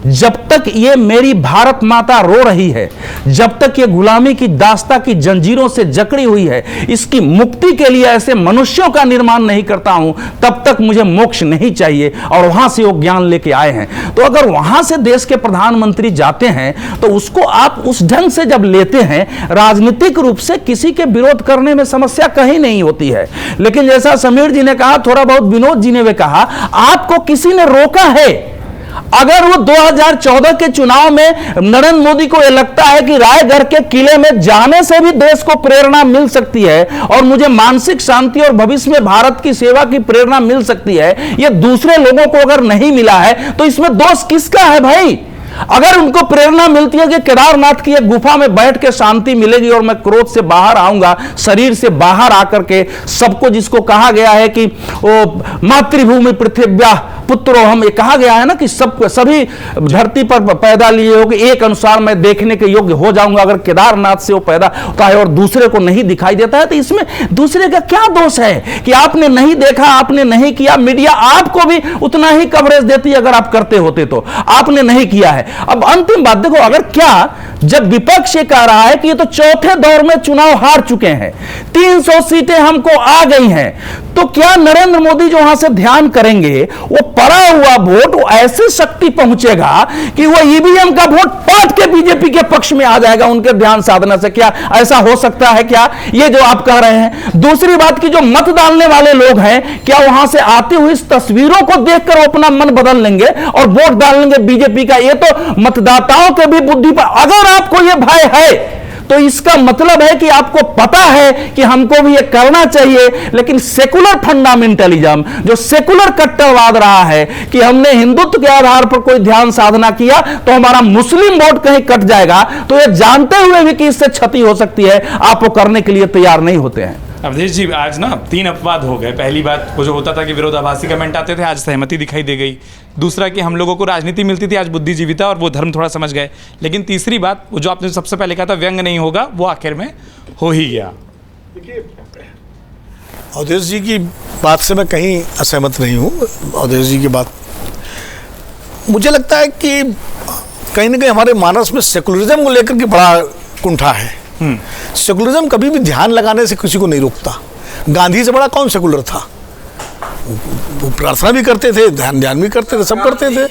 जब तक ये मेरी भारत माता रो रही है, जब तक ये गुलामी की दास्ता की जंजीरों से जकड़ी हुई है, इसकी मुक्ति के लिए ऐसे मनुष्यों का निर्माण नहीं करता हूं, तब तक मुझे मोक्ष नहीं चाहिए। और वहां से वो ज्ञान लेके आए हैं। तो अगर वहां से देश के प्रधानमंत्री जाते हैं तो उसको आप उस ढंग से जब लेते हैं, राजनीतिक रूप से किसी के विरोध करने में समस्या कहीं नहीं होती है। लेकिन जैसा समीर जी ने कहा, थोड़ा बहुत विनोद जी ने भी कहा, आपको किसी ने रोका है। अगर वो 2014 के चुनाव में नरेंद्र मोदी को यह लगता है कि रायगढ़ के किले में जाने से भी देश को प्रेरणा मिल सकती है और मुझे मानसिक शांति और भविष्य में भारत की सेवा की प्रेरणा मिल सकती है, ये दूसरे लोगों को अगर नहीं मिला है तो इसमें दोष किसका है भाई? अगर उनको प्रेरणा मिलती है कि केदारनाथ की एक गुफा में बैठ के शांति मिलेगी और मैं क्रोध से बाहर आऊंगा, शरीर से बाहर आकर के सबको, जिसको कहा गया है कि वो मातृभूमि पृथ्व्या पुत्रो, हम ये कहा गया है ना कि सब सभी धरती पर पैदा लिए हो कि एक अनुसार मैं देखने के योग्य हो जाऊंगा। अगर केदारनाथ से वो पैदा होता है और दूसरे को नहीं दिखाई देता है तो इसमें दूसरे का क्या दोष है कि आपने नहीं देखा, आपने नहीं किया। मीडिया आपको भी उतना ही कवरेज देती अगर आप करते होते तो, आपने नहीं किया है। अब अंतिम बात देखो, अगर क्या जब विपक्ष ये कह रहा है कि ये तो चौथे दौर में चुनाव हार चुके हैं, 300 सीटें हमको आ गई हैं, तो क्या नरेंद्र मोदी जो वहां से ध्यान करेंगे वो पड़ा हुआ वोट वो ऐसे शक्ति पहुंचेगा कि वो ईवीएम का वोट पाट के बीजेपी के पक्ष में आ जाएगा उनके ध्यान साधना से? क्या ऐसा हो सकता है क्या, ये जो आप कह रहे हैं? दूसरी बात की जो मत डालने वाले लोग हैं, क्या वहां से आती हुई इस तस्वीरों को देखकर वो अपना मन बदल लेंगे और वोट डाल लेंगे बीजेपी का? ये तो मतदाताओं के भी बुद्धि पर, अगर आपको ये भय है तो इसका मतलब है कि आपको पता है कि हमको भी ये करना चाहिए। लेकिन सेकुलर फंडामेंटलिज्म, जो सेकुलर कट्टरवाद रहा है कि हमने हिंदुत्व के आधार पर कोई ध्यान साधना किया तो हमारा मुस्लिम वोट कहीं कट जाएगा, तो ये जानते हुए भी कि इससे क्षति हो सकती है, आप वो करने के लिए तैयार नहीं होते हैं। अवधेश जी, आज ना 3 अपवाद हो गए। पहली बात, वो जो होता था कि विरोधाभासी कमेंट आते थे, आज सहमति दिखाई दे गई। दूसरा कि हम लोगों को राजनीति मिलती थी, आज बुद्धिजीविता और वो धर्म थोड़ा समझ गए। लेकिन तीसरी बात, वो जो आपने सबसे पहले कहा था व्यंग नहीं होगा, वो आखिर में हो ही गया। अवधेश जी की बात से मैं कहीं असहमत नहीं हूँ। अवधेश जी की बात, मुझे लगता है कि कहीं ना कहीं हमारे मानस में सेकुलरिज्म को लेकर के बड़ा कुंठा है। सेकुलरिज्म कभी भी ध्यान लगाने से किसी को नहीं रोकता। गांधी से बड़ा कौन सेकुलर था? वो प्रार्थना भी करते थे, ध्यान भी करते थे, सब करते थे।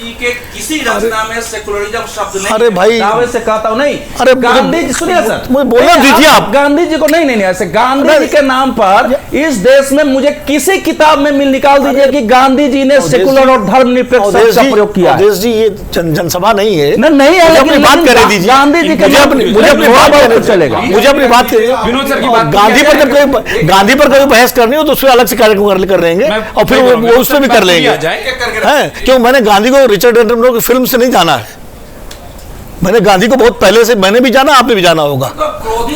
किसी रचना में सेकुलरिज्म शब्द नहीं। अरे भाई, दावे से कहता हूं नहीं। अरे गांधी जी, सुनिए सर, मुझे बोलना दीजिए आप। गांधी जी को नहीं ऐसे गांधी जी के नाम पर इस देश में मुझे किसी किताब में निकाल दीजिए कि गांधी जी ने सेकुलर और धर्मनिरपेक्ष शब्द का प्रयोग किया। अवधेश जी, ये जनसभा नहीं है। नहीं है, लेकिन बात करे दीजिए। गांधी जी के मुझे अपनी बात चलेगा, मुझे अपनी बात विनोद सर की बात, गांधी पर जब गांधी पर कभी बहस करनी हो तो उसमें अलग से कार्यक्रम कर रहेंगे और फिर वो उसमें भी कर लेंगे। क्यों? मैंने गांधी को रिचर्ड एटनबरो की फिल्म से नहीं जाना है। मैंने गांधी को बहुत पहले से, मैंने भी जाना, आपने भी जाना होगा।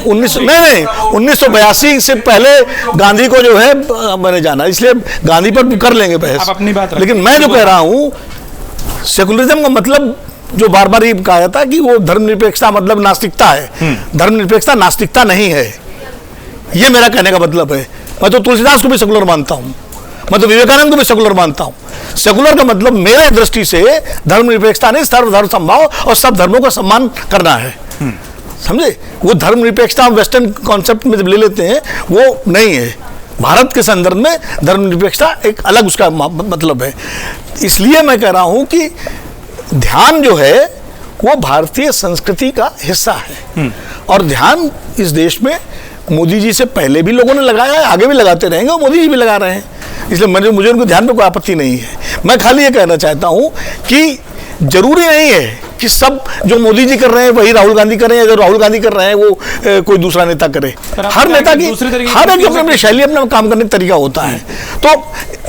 1982 से पहले गांधी को जो है मैंने जाना, इसलिए गांधी पर कर लेंगे बहस। अपनी बात, लेकिन मैं जो कह रहा हूं, सेकुलरिज्म का मतलब जो बार बार ये कहा जाता है कि वो धर्मनिरपेक्षता मतलब नास्तिकता है। धर्मनिरपेक्षता नास्तिकता नहीं है, ये मेरा कहने का मतलब है। मैं तो तुलसीदास को भी सेकुलर मानता हूं, मैं तो विवेकानंद को भी सेकुलर मानता हूं। सेकुलर का मतलब मेरे दृष्टि से धर्मनिरपेक्षता नहीं, सर्वधर्म समभाव और सब धर्मों का सम्मान करना है। समझे? वो धर्मनिरपेक्षता हम वेस्टर्न कॉन्सेप्ट में जब ले लेते हैं, वो नहीं है। भारत के संदर्भ में धर्मनिरपेक्षता एक अलग उसका मतलब है। इसलिए मैं कह रहा हूं कि ध्यान जो है वो भारतीय संस्कृति का हिस्सा है और ध्यान इस देश में मोदी जी से पहले भी लोगों ने लगाया है, आगे भी लगाते रहेंगे और मोदी जी भी लगा रहे हैं। इसलिए मुझे उनको ध्यान पे कोई आपत्ति नहीं है। मैं खाली ये कहना चाहता हूं कि जरूरी नहीं है कि सब जो मोदी जी कर रहे हैं वही राहुल गांधी कर रहे हैं, जो राहुल गांधी कर रहे हैं वो कोई दूसरा नेता करे। हर नेता की हर एक अपनी शैली, अपना काम करने का तरीका होता है। तो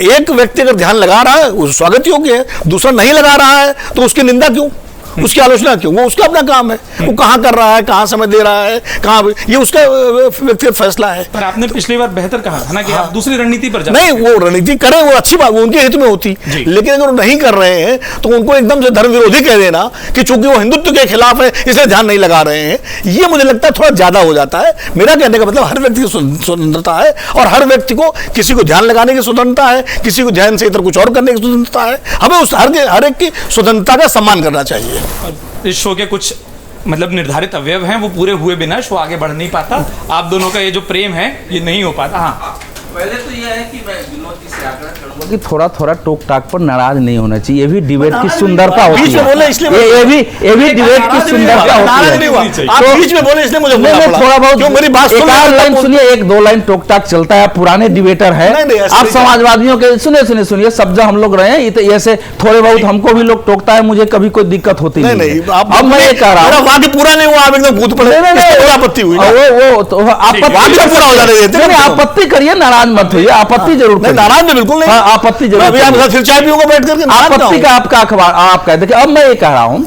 एक व्यक्ति अगर ध्यान लगा रहा है वो स्वागत योग्य है, दूसरा नहीं लगा रहा है तो उसकी निंदा क्यों? उसकी आलोचना क्यों? वो उसका अपना काम है, वो कहाँ कर रहा है, कहाँ समय दे रहा है, कहाँ, ये उसका व्यक्तिगत फैसला है। पर आपने पिछली बार बेहतर कहा था ना कि आप दूसरी रणनीति पर नहीं, वो रणनीति करें, वो अच्छी बात, वो उनके हित में होती, लेकिन अगर वो नहीं कर रहे हैं तो उनको एकदम से धर्म विरोधी कह देना कि चूंकि वो हिंदुत्व के खिलाफ है इसलिए ध्यान नहीं लगा रहे हैं, ये मुझे लगता है थोड़ा ज्यादा हो जाता है। मेरा कहने का मतलब हर व्यक्ति की स्वतंत्रता है और हर व्यक्ति को, किसी को ध्यान लगाने की स्वतंत्रता है, किसी को ध्यान से इतर कुछ और करने की स्वतंत्रता है। हमें उस हर एक की स्वतंत्रता का सम्मान करना चाहिए। इस शो के कुछ मतलब निर्धारित अवयव हैं, वो पूरे हुए बिना शो आगे बढ़ नहीं पाता। आप दोनों का ये जो प्रेम है ये नहीं हो पाता। हाँ, पहले तो यह है कि मैं विनोद जी से आग्रह करूंगा कि थोड़ा थोड़ा टोक टाक पर नाराज नहीं होना चाहिए, ये भी डिबेट की सुंदरता होती बीच में बोले है। इसलिए ये भी डिबेट की सुंदरता नाराज होती नहीं है। हुआ, आप बीच में बोले इसलिए मुझे नहीं, बोलना नहीं, पड़ा। थोड़ा बहुत क्यों मेरी बात एक आध लाइन सुनिए, एक दो लाइन टोक टाक चलता है, पुराने डिबेटर है। नहीं, नहीं, ऐसा आप नहीं। समाजवादियों के सुनिए सब जब हम लोग रहे हैं ऐसे थोड़े बहुत हमको भी लोग टोकता है, मुझे कभी कोई दिक्कत होती नहीं, नहीं। नहीं, आप अब मैं ये कह रहा हूँ, वाक्य पूरा नहीं हुआ, आप एकदम कूद पड़े, इसमें आपत्ति हुई ना। वो तो वाक्य पूरा हो जाने देते हैं। आपत्ति करिए, नाराज मत होइए, आपत्ति जरूर नहीं, करिए। नाराज में बिल्कुल नहीं। हाँ, आपत्ति जरूर मैं अभी आपके साथ फिर चाय पीऊंगा बैठ करके, नाराज ना आपत्ति हूं। का आपका अखबार आप कहते कि अब मैं ये कह रहा हूं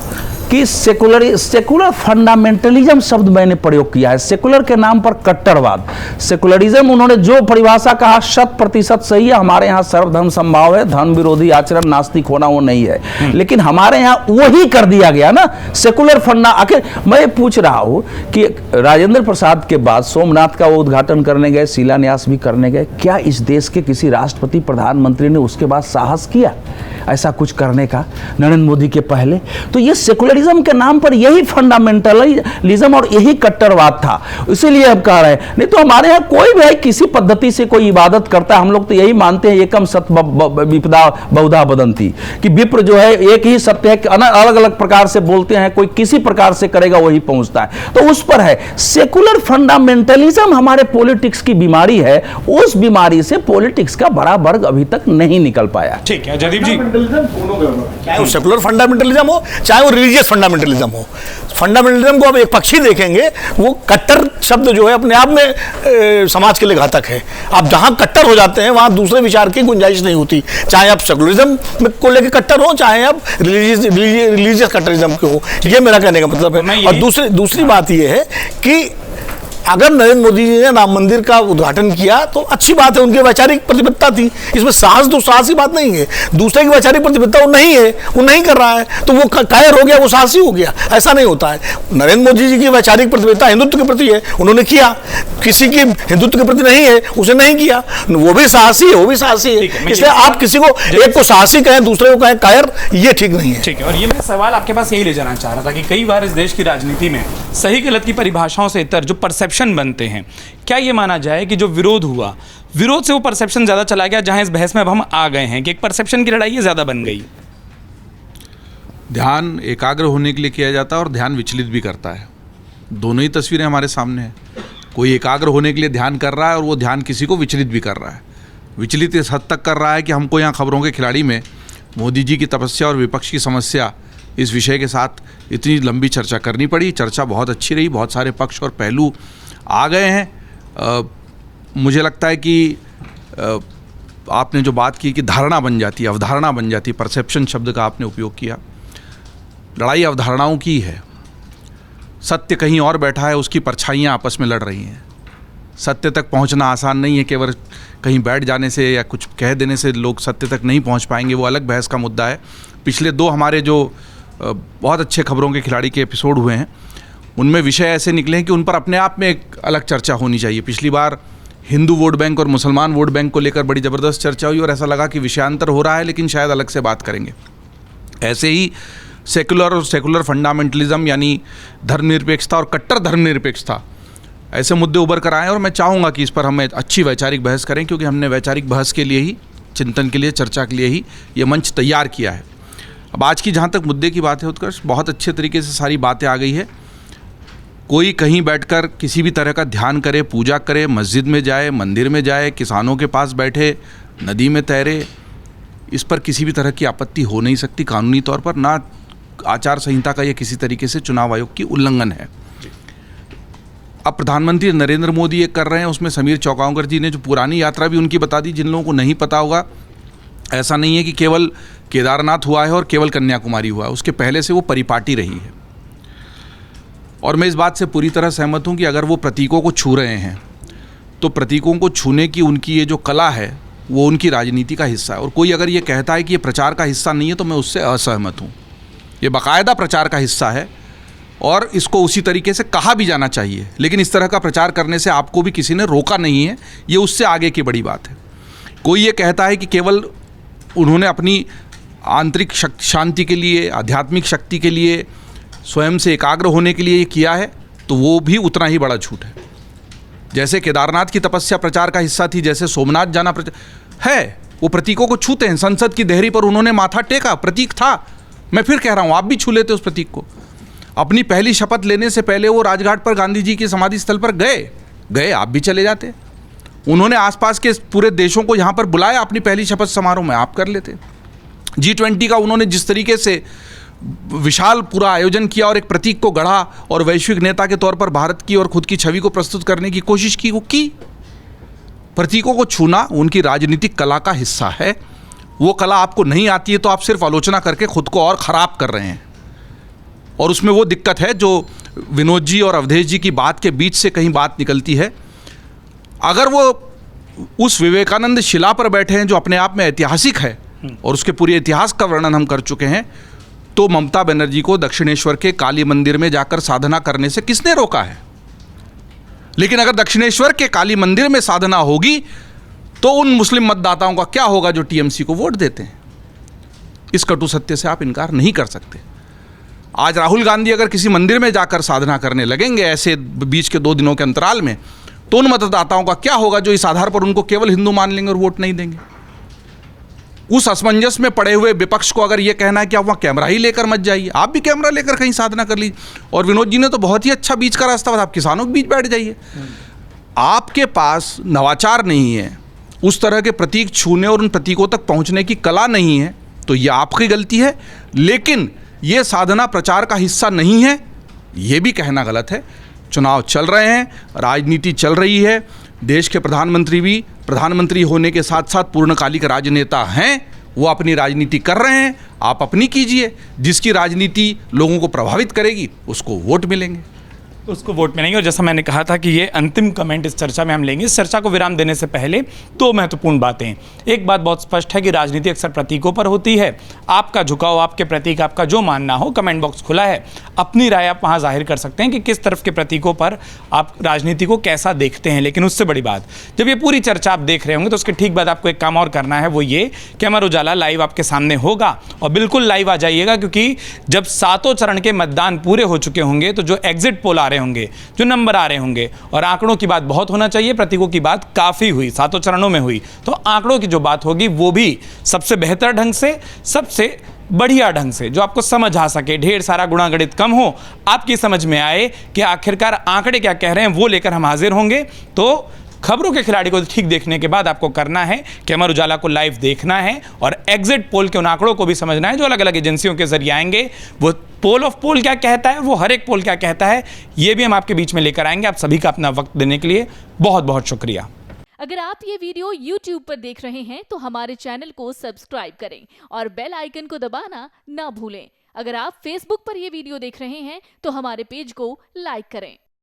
कि सेकुलर फंडामेंटलिज्म शब्द मैंने प्रयोग किया है। सेकुलर के नाम पर कट्टरवाद, सेकुलरिज्म उन्होंने जो परिभाषा कहा 100% सही है। हमारे यहाँ सर्वधर्म संभाव है, धर्म विरोधी आचरण, नास्तिक होना वो नहीं है, लेकिन हमारे यहाँ वही कर दिया गया ना सेकुलर फंडा। आखिर मैं पूछ रहा हूँ कि राजेंद्र प्रसाद के बाद सोमनाथ का वो उद्घाटन करने गए, शिलान्यास भी करने गए, क्या इस देश के किसी राष्ट्रपति प्रधानमंत्री ने उसके बाद साहस किया ऐसा कुछ करने का नरेंद्र मोदी के पहले? तो ये सेकुलरिज्म के नाम पर यही फंडामेंटलिज्म और यही कट्टरवाद था, इसीलिए हम कह रहे हैं। नहीं तो हमारे यहाँ कोई भी किसी पद्धति से कोई इबादत करता है, हम लोग तो यही मानते हैं एकम सत्य विपदा बहुधा बदंती, कि विप्र जो है एक ही सत्य है, अलग अलग प्रकार से बोलते हैं, कोई किसी प्रकार से करेगा वही पहुंचता है, तो उस पर है। सेकुलर फंडामेंटलिज्म हमारे पॉलिटिक्स की बीमारी है, उस बीमारी से पॉलिटिक्स का बड़ा वर्ग अभी तक नहीं निकल पाया। ठीक है जदीप जी, चाहे वो सेकुलर फंडामेंटलिज्म हो, चाहे वो रिलीजियस फंडामेंटलिज्म हो, फंडामेंटलिज्म को आप एक पक्षी देखेंगे, वो कट्टर शब्द जो है अपने आप में समाज के लिए घातक है। आप जहां कट्टर हो जाते हैं वहां दूसरे विचार की गुंजाइश नहीं होती, चाहे आप सेकुलरिज्म को लेकर कट्टर हो, चाहे आप रिलीजियस कट्टरिज्म के हो। ये मेरा कहने का मतलब है। और दूसरी बात ये है कि अगर नरेंद्र मोदी जी ने राम मंदिर का उद्घाटन किया तो अच्छी बात है, उनकी वैचारिक प्रतिबद्धता थी, इसमें साहसी बात नहीं है। दूसरे की वैचारिक प्रतिबद्धता वो नहीं है, वो नहीं कर रहा है तो वो कायर हो गया, वो साहसी हो गया, ऐसा नहीं होता है। नरेंद्र मोदी जी की वैचारिक प्रतिबद्धता हिंदुत्व के प्रति है, उन्होंने किया। किसी की हिंदुत्व के प्रति नहीं है, उसे नहीं किया, वो भी साहसी है, वो भी साहसी है। इसलिए आप किसी को एक को साहसी कहें, दूसरे को कहें कायर, ये ठीक नहीं है। ठीक है। और ये मैं सवाल आपके पास यही ले जाना चाह रहा था कि कई बार इस देश की राजनीति में सही गलत की परिभाषाओं से इतर जो परसेप्शन बनते हैं, क्या ये माना जाए कि जो विरोध हुआ, विरोध से वो परसेप्शन ज्यादा चला गया, जहां इस बहस में अब हम आ गए हैं कि एक परसेप्शन की लड़ाई ये ज्यादा बन गई? ध्यान एकाग्र होने के लिए किया जाता है और ध्यान विचलित भी करता है। दोनों ही तस्वीरें हमारे सामने हैं। कोई एकाग्र होने के लिए ध्यान कर रहा है और वो ध्यान किसी को विचलित भी कर रहा है। विचलित इस हद तक कर रहा है कि हमको यहाँ खबरों के खिलाड़ी में मोदी जी की तपस्या और विपक्ष की समस्या इस विषय के साथ इतनी लंबी चर्चा करनी पड़ी। चर्चा बहुत अच्छी रही, बहुत सारे पक्ष और पहलू आ गए हैं। मुझे लगता है कि आपने जो बात की कि धारणा बन जाती है, अवधारणा बन जाती है, परसेप्शन शब्द का आपने उपयोग किया। लड़ाई अवधारणाओं की है। सत्य कहीं और बैठा है, उसकी परछाइयाँ आपस में लड़ रही हैं। सत्य तक पहुंचना आसान नहीं है, केवल कहीं बैठ जाने से या कुछ कह देने से लोग सत्य तक नहीं पहुंच पाएंगे, वो अलग बहस का मुद्दा है। पिछले दो हमारे जो बहुत अच्छे खबरों के खिलाड़ी के एपिसोड हुए हैं, उनमें विषय ऐसे निकले हैं कि उन पर अपने आप में एक अलग चर्चा होनी चाहिए। पिछली बार हिंदू वोट बैंक और मुसलमान वोट बैंक को लेकर बड़ी ज़बरदस्त चर्चा हुई और ऐसा लगा कि विषयांतर हो रहा है, लेकिन शायद अलग से बात करेंगे। ऐसे ही सेकुलर और सेकुलर फंडामेंटलिज्म यानी धर्मनिरपेक्षता और कट्टर धर्मनिरपेक्षता, ऐसे मुद्दे उभर कर आए और मैं चाहूँगा कि इस पर हम अच्छी वैचारिक बहस करें, क्योंकि हमने वैचारिक बहस के लिए ही, चिंतन के लिए, चर्चा के लिए ही ये मंच तैयार किया है। अब आज की जहाँ तक मुद्दे की बात है उत्कर्ष, बहुत अच्छे तरीके से सारी बातें आ गई है। कोई कहीं बैठकर किसी भी तरह का ध्यान करे, पूजा करे, मस्जिद में जाए, मंदिर में जाए, किसानों के पास बैठे, नदी में तैरे, इस पर किसी भी तरह की आपत्ति हो नहीं सकती कानूनी तौर पर। ना आचार संहिता का यह किसी तरीके से चुनाव आयोग की उल्लंघन है। अब प्रधानमंत्री नरेंद्र मोदी ये कर रहे हैं, उसमें समीर चौकांकर जी ने जो पुरानी यात्रा भी उनकी बता दी। जिन लोगों को नहीं पता होगा, ऐसा नहीं है कि केवल केदारनाथ हुआ है और केवल कन्याकुमारी हुआ है, उसके पहले से वो परिपाटी रही है। और मैं इस बात से पूरी तरह सहमत हूँ कि अगर वो प्रतीकों को छू रहे हैं तो प्रतीकों को छूने की उनकी ये जो कला है वो उनकी राजनीति का हिस्सा है। और कोई अगर ये कहता है कि ये प्रचार का हिस्सा नहीं है तो मैं उससे असहमत हूँ। ये बाकायदा प्रचार का हिस्सा है और इसको उसी तरीके से कहा भी जाना चाहिए। लेकिन इस तरह का प्रचार करने से आपको भी किसी ने रोका नहीं है, ये उससे आगे की बड़ी बात है। कोई ये कहता है कि केवल उन्होंने अपनी आंतरिक शांति के लिए, आध्यात्मिक शक्ति के लिए, स्वयं से एकाग्र होने के लिए ये किया है, तो वो भी उतना ही बड़ा झूठ है। जैसे केदारनाथ की तपस्या प्रचार का हिस्सा थी, जैसे सोमनाथ जाना है, वो प्रतीकों को छूते हैं। संसद की देहरी पर उन्होंने माथा टेका, प्रतीक था। मैं फिर कह रहा हूँ, आप भी छू लेते उस प्रतीक को। अपनी पहली शपथ लेने से पहले वो राजघाट पर गांधी जी की समाधि स्थल पर गए, आप भी चले जाते। उन्होंने आसपास के पूरे देशों को यहाँ पर बुलाया अपनी पहली शपथ समारोह में, आप कर लेते। G20 का उन्होंने जिस तरीके से विशाल पूरा आयोजन किया और एक प्रतीक को गढ़ा और वैश्विक नेता के तौर पर भारत की और खुद की छवि को प्रस्तुत करने की कोशिश की, वो की। प्रतीकों को छूना उनकी राजनीतिक कला का हिस्सा है। वो कला आपको नहीं आती है तो आप सिर्फ आलोचना करके खुद को और ख़राब कर रहे हैं। और उसमें वो दिक्कत है जो विनोद जी और अवधेश जी की बात के बीच से कहीं बात निकलती है। अगर वो उस विवेकानंद शिला पर बैठे हैं जो अपने आप में ऐतिहासिक है और उसके पूरे इतिहास का वर्णन हम कर चुके हैं, तो ममता बनर्जी को दक्षिणेश्वर के काली मंदिर में जाकर साधना करने से किसने रोका है? लेकिन अगर दक्षिणेश्वर के काली मंदिर में साधना होगी तो उन मुस्लिम मतदाताओं का क्या होगा जो टीएमसी को वोट देते हैं? इस कटु सत्य से आप इनकार नहीं कर सकते। आज राहुल गांधी अगर किसी मंदिर में जाकर साधना करने लगेंगे ऐसे बीच के 2 दिनों के अंतराल में, तो उन मतदाताओं का क्या होगा जो इस आधार पर उनको केवल हिंदू मान लेंगे और वोट नहीं देंगे? उस असमंजस में पड़े हुए विपक्ष को अगर ये कहना है कि आप वहाँ कैमरा ही लेकर मत जाइए, आप भी कैमरा लेकर कहीं साधना कर लीजिए। और विनोद जी ने तो बहुत ही अच्छा बीच का रास्ता बताया, आप किसानों के बीच बैठ जाइए। आपके पास नवाचार नहीं है, उस तरह के प्रतीक छूने और उन प्रतीकों तक पहुँचने की कला नहीं है, तो ये आपकी गलती है। लेकिन ये साधना प्रचार का हिस्सा नहीं है, ये भी कहना गलत है। चुनाव चल रहे हैं, राजनीति चल रही है। देश के प्रधानमंत्री भी प्रधानमंत्री होने के साथ साथ पूर्णकालिक राजनेता हैं, वो अपनी राजनीति कर रहे हैं। आप अपनी कीजिए, जिसकी राजनीति लोगों को प्रभावित करेगी उसको वोट मिलेंगे। तो उसको वोट मिलेंगे। और जैसा मैंने कहा था कि ये अंतिम कमेंट इस चर्चा में हम लेंगे। इस चर्चा को विराम देने से पहले 2 महत्वपूर्ण बातें। एक बात बहुत स्पष्ट है कि राजनीति अक्सर प्रतीकों पर होती है। आपका झुकाव, आपके प्रतीक, आपका जो मानना हो, कमेंट बॉक्स खुला है, अपनी राय आप वहां जाहिर कर सकते हैं कि किस तरफ के प्रतीकों पर आप राजनीति को कैसा देखते हैं। लेकिन उससे बड़ी बात, जब ये पूरी चर्चा आप देख रहे होंगे तो उसके ठीक बाद आपको एक काम और करना है, वो ये कि अमर उजाला लाइव आपके सामने होगा। और बिल्कुल लाइव आ जाइएगा, क्योंकि जब 7 चरण के मतदान पूरे हो चुके होंगे तो जो एग्जिट पोल आ रहे होंगे, जो नंबर आ रहे होंगे, और आंकड़ों की बात बहुत होना चाहिए, प्रतीकों की बात काफी हुई, 7 चरणों में हुई, तो आंकड़ों की जो बात होगी वो भी सबसे बेहतर ढंग से, सबसे बढ़िया ढंग से, जो आपको समझ आ सके, ढेर सारा गुणागणित कम हो, आपकी समझ में आए कि आखिरकार आंकड़े क्या कह रहे हैं, वो लेकर हम हाजिर होंगे। तो खबरों के खिलाड़ी को ठीक देखने के बाद आपको करना है कि अमर उजाला को लाइव देखना है और एग्जिट पोल के उन आंकड़ों को भी समझना है जो अलग अलग एजेंसियों के जरिए आएंगे। वो पोल ऑफ पोल क्या कहता है, वो हर एक पोल क्या कहता है, ये भी हम आपके बीच में लेकर आएंगे। आप सभी का अपना वक्त देने के लिए बहुत बहुत शुक्रिया। अगर आप ये वीडियो YouTube पर देख रहे हैं तो हमारे चैनल को सब्सक्राइब करें और बेल आइकन को दबाना ना भूलें। अगर आप Facebook पर ये वीडियो देख रहे हैं तो हमारे पेज को लाइक करें।